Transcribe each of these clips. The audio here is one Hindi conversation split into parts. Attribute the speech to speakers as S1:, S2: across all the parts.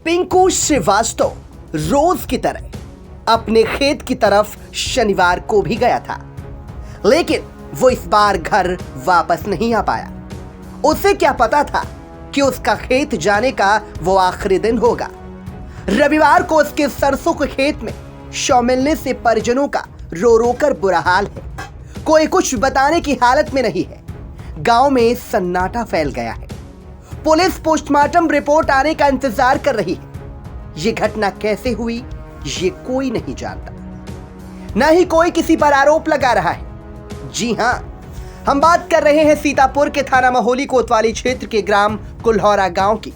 S1: पिंकू श्रीवास्तव रोज की तरह अपने खेत की तरफ शनिवार को भी गया था, लेकिन वो इस बार घर वापस नहीं आ पाया। उसे क्या पता था कि उसका खेत जाने का वो आखिरी दिन होगा। रविवार को उसके सरसों के खेत में शव मिलने से परिजनों का रो रो कर बुरा हाल है। कोई कुछ बताने की हालत में नहीं है। गांव में सन्नाटा फैल गया है। पुलिस पोस्टमार्टम रिपोर्ट आने का इंतजार कर रही है। ये घटना कैसे हुई ये कोई नहीं जानता, न ही कोई किसी पर आरोप लगा रहा है। जी हां, हम बात कर रहे हैं सीतापुर के थाना महोली कोतवाली क्षेत्र के ग्राम कुल्हौरा गांव की,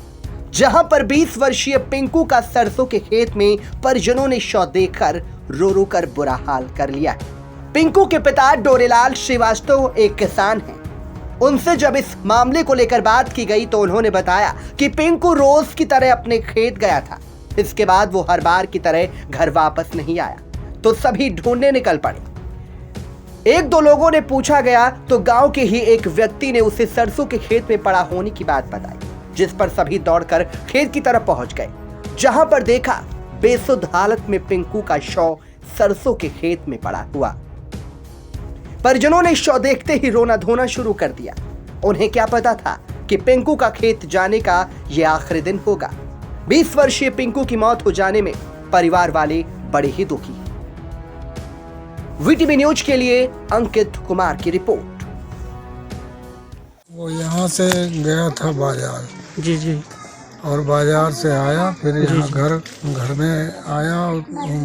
S1: जहां पर 20 वर्षीय पिंकू का सरसों के खेत में परिजनों ने शव देखकर रो रो कर बुरा हाल कर लिया है। पिंकू के पिता डोरेलाल श्रीवास्तव एक किसान हैं। उनसे जब इस मामले को लेकर बात की गई तो उन्होंने बताया कि पिंकू रोज की तरह अपने खेत गया था। इसके बाद वो हर बार की तरह घर वापस नहीं आया तो सभी ढूंढने निकल पड़े। एक दो लोगों ने पूछा गया तो गांव के ही एक व्यक्ति ने उसे सरसों के खेत में पड़ा होने की बात बताई, जिस पर सभी दौड़कर खेत की तरफ पहुंच गए, जहां पर देखा बेसुध हालत में पिंकू का शव सरसों के खेत में पड़ा हुआ। परिजनों ने शव देखते ही रोना धोना शुरू कर दिया। उन्हें क्या पता था कि पिंकू का खेत जाने का यह आखिरी दिन होगा। 20 वर्षीय पिंकू की मौत हो जाने में परिवार वाले बड़े ही दुखी हैं। वीटीवी न्यूज के लिए अंकित कुमार की रिपोर्ट।
S2: वो यहाँ से गया था बाजार।
S3: जी।
S2: और बाजार से आया, फिर यहाँ घर में आया और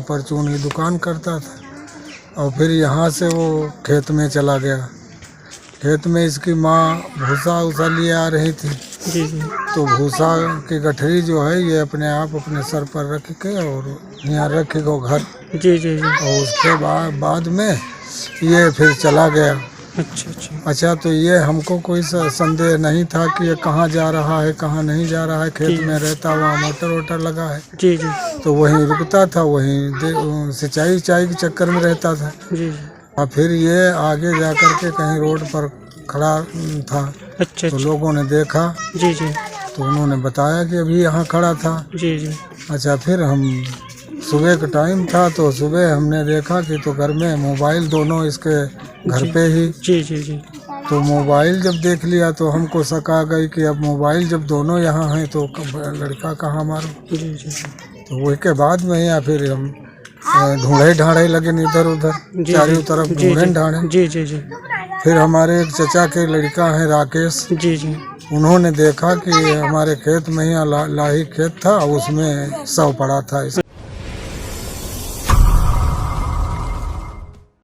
S2: परचून की दुकान करता था। और फिर यहाँ से वो खेत में चला गया। खेत में इसकी माँ भूसा उसा लिए आ रही थी।
S3: जी।
S2: तो भूसा की गठरी जो है ये अपने आप अपने सर पर रख के और यहाँ रख गो घर।
S3: जी।
S2: और उसके बाद में ये फिर चला गया। अच्छा, तो ये हमको कोई संदेह नहीं था कि ये कहाँ जा रहा है कहाँ नहीं जा रहा है। खेत में रहता, वहाँ मोटर वोटर लगा है।
S3: जी।
S2: तो वहीं रुकता था, वहीं सिंचाई के चक्कर में रहता था।
S3: जी।
S2: और फिर ये आगे जा कर के कहीं रोड पर खड़ा था।
S3: अच्छा।
S2: तो लोगों ने देखा।
S3: जी।
S2: तो उन्होंने बताया कि अभी यहाँ खड़ा था।
S3: जी।
S2: अच्छा, फिर हम सुबह का टाइम था तो सुबह हमने देखा कि तो घर में मोबाइल दोनों इसके घर पे ही।
S3: जी।
S2: तो मोबाइल जब देख लिया तो हमको शक आ गई कि अब मोबाइल जब दोनों यहाँ हैं तो लड़का कहाँ मारूं।
S3: जी।
S2: तो वही के बाद में या फिर हम ढूंढे ढांढे लगे इधर उधर चारों तरफ ढूंढे ढांढे।
S3: जी।
S2: फिर हमारे एक चचा के लड़का है राकेश।
S3: जी।
S2: उन्होंने देखा कि हमारे खेत में ही लाही खेत था, उसमें शव पड़ा था।